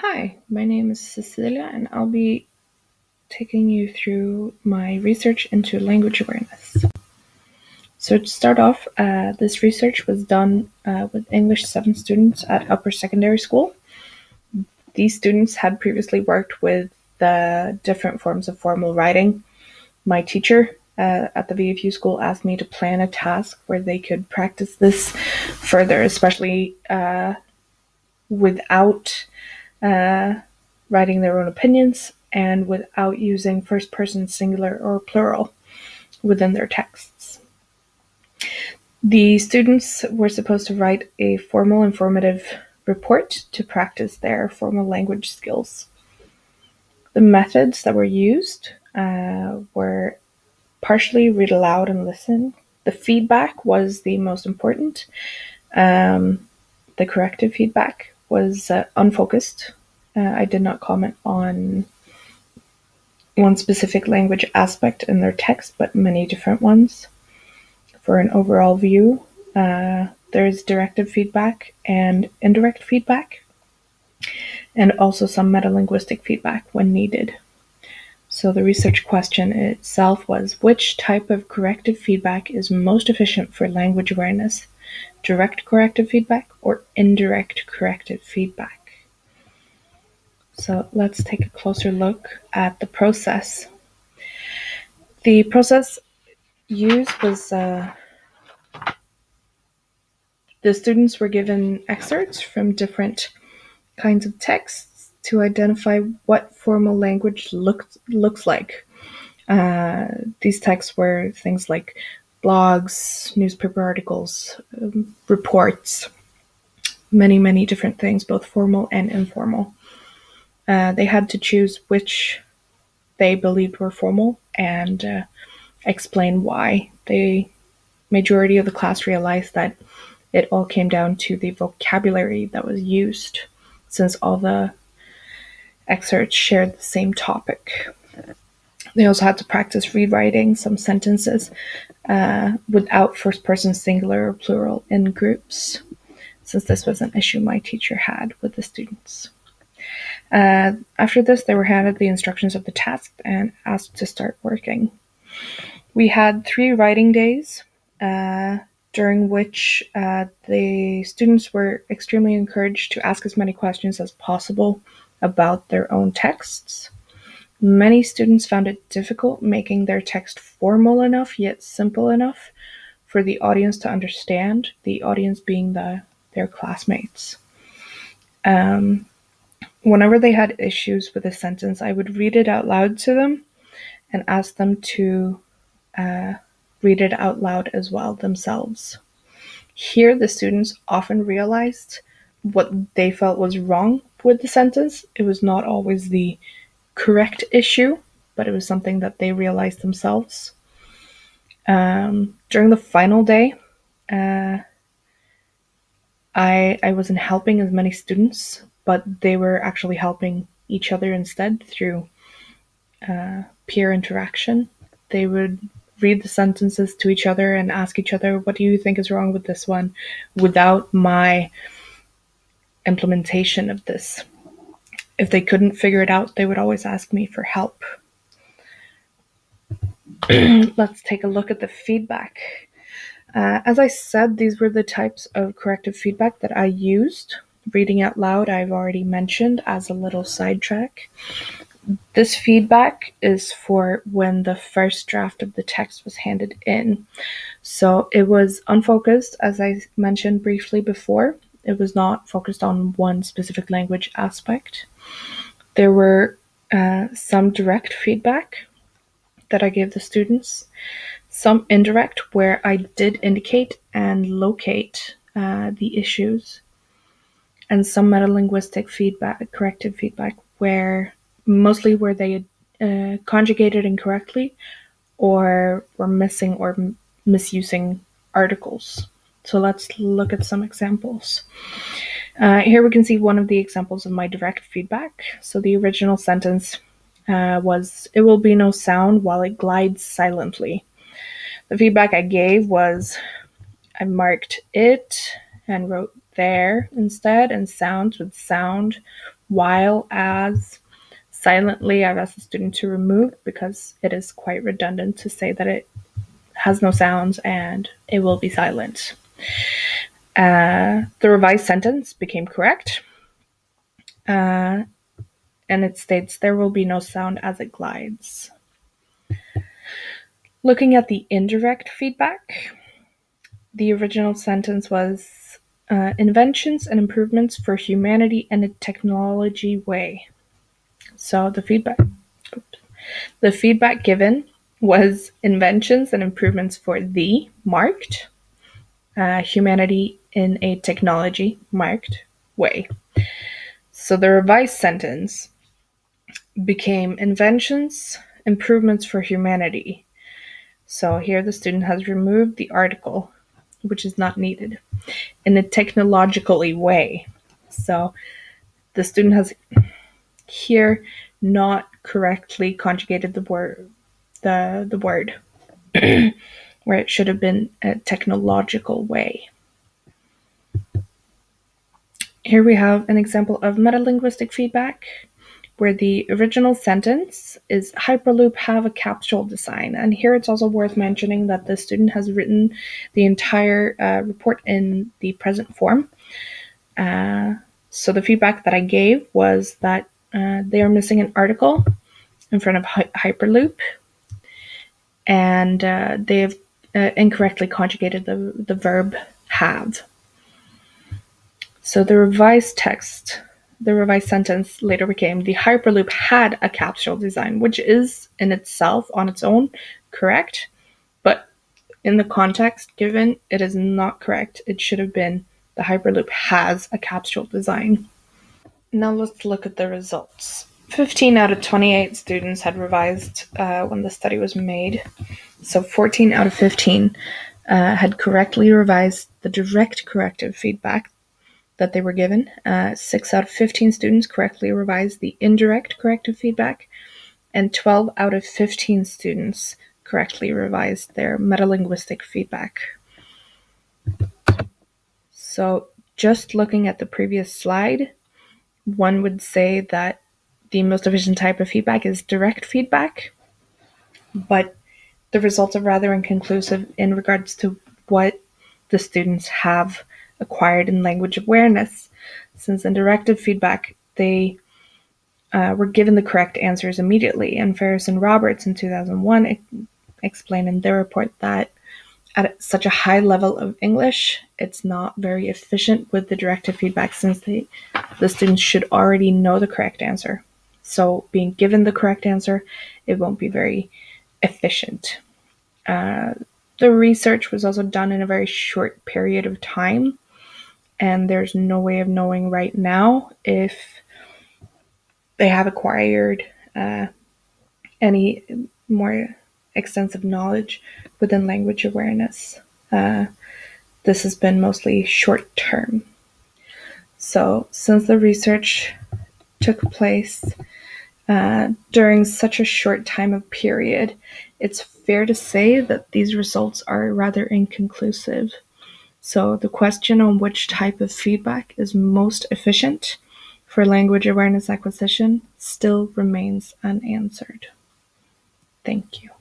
Hi, my name is Cecilia, and I'll be taking you through my research into language awareness. So, to start off, this research was done with English 7 students at upper secondary school. These students had previously worked with the different forms of formal writing. My teacher at the VFU school asked me to plan a task where they could practice this further, especially without writing their own opinions and without using first person singular or plural within their texts. The students were supposed to write a formal informative report to practice their formal language skills. The methods that were used were partially read aloud and listen. The feedback was the most important. The corrective feedback was unfocused. I did not comment on one specific language aspect in their text, but many different ones. For an overall view, there's directive feedback and indirect feedback, and also some metalinguistic feedback when needed. So the research question itself was, which type of corrective feedback is most efficient for language awareness? Direct corrective feedback or indirect corrective feedback? So let's take a closer look at the process. The process used was the students were given excerpts from different kinds of texts to identify what formal language looks like. These texts were things like blogs, newspaper articles, reports, many different things, both formal and informal. They had to choose which they believed were formal and explain why. The majority of the class realized that it all came down to the vocabulary that was used, since all the excerpts shared the same topic. They also had to practice rewriting some sentences without first person singular or plural in groups, since this was an issue my teacher had with the students. After this, they were handed the instructions of the task and asked to start working. We had 3 writing days, during which the students were extremely encouraged to ask as many questions as possible about their own texts. Many students found it difficult making their text formal enough yet simple enough for the audience to understand, the audience being their classmates. Whenever they had issues with a sentence, I would read it out loud to them and ask them to read it out loud as well themselves. Here, the students often realized what they felt was wrong with the sentence. It was not always the correct issue, but it was something that they realized themselves. During the final day, I wasn't helping as many students, but they were actually helping each other instead through peer interaction. They would read the sentences to each other and ask each other, what do you think is wrong with this one, without my implementation of this. If they couldn't figure it out, they would always ask me for help. Let's take a look at the feedback. As I said, these were the types of corrective feedback that I used. Reading out loud, I've already mentioned as a little sidetrack. This feedback is for when the first draft of the text was handed in. So it was unfocused, as I mentioned briefly before. It was not focused on one specific language aspect. There were some direct feedback that I gave the students, some indirect where I did indicate and locate the issues, and some metalinguistic feedback, corrective feedback, where they conjugated incorrectly or were missing or misusing articles. So let's look at some examples. Here we can see one of the examples of my direct feedback. So the original sentence was, it will be no sound while it glides silently. The feedback I gave was, I marked it and wrote there instead, and sounds with sound while as silently, I've asked the student to remove because it is quite redundant to say that it has no sounds and it will be silent. The revised sentence became correct. And it states there will be no sound as it glides. Looking at the indirect feedback, the original sentence was inventions and improvements for humanity in a technology way. So the feedback given was inventions and improvements for the marked, humanity in a technology marked way. So the revised sentence became inventions, improvements for humanity. So here the student has removed the article, which is not needed, in a technologically way. So the student has here not correctly conjugated the word, where it should have been a technological way. Here we have an example of metalinguistic feedback, where the original sentence is Hyperloop have a capsule design. And here it's also worth mentioning that the student has written the entire report in the present form. So the feedback that I gave was that they are missing an article in front of Hyperloop, and they have incorrectly conjugated the verb have. So the revised sentence later became the Hyperloop had a capsule design, which is in itself, on its own, correct. But in the context given, it is not correct. It should have been the Hyperloop has a capsule design. Now let's look at the results. 15 out of 28 students had revised when the study was made. So 14 out of 15 had correctly revised the direct corrective feedback that they were given. 6 out of 15 students correctly revised the indirect corrective feedback, and 12 out of 15 students correctly revised their metalinguistic feedback. So just looking at the previous slide, one would say that the most efficient type of feedback is direct feedback, but the results are rather inconclusive in regards to what the students have acquired in language awareness, since in directive feedback, they were given the correct answers immediately. And Ferris and Roberts in 2001 explained in their report that at such a high level of English, it's not very efficient with the directive feedback, since the students should already know the correct answer. So being given the correct answer, it won't be very efficient. The research was also done in a very short period of time, and there's no way of knowing right now if they have acquired any more extensive knowledge within language awareness. This has been mostly short term. So since the research took place during such a short time of period, it's fair to say that these results are rather inconclusive. So the question on which type of feedback is most efficient for language awareness acquisition still remains unanswered. Thank you.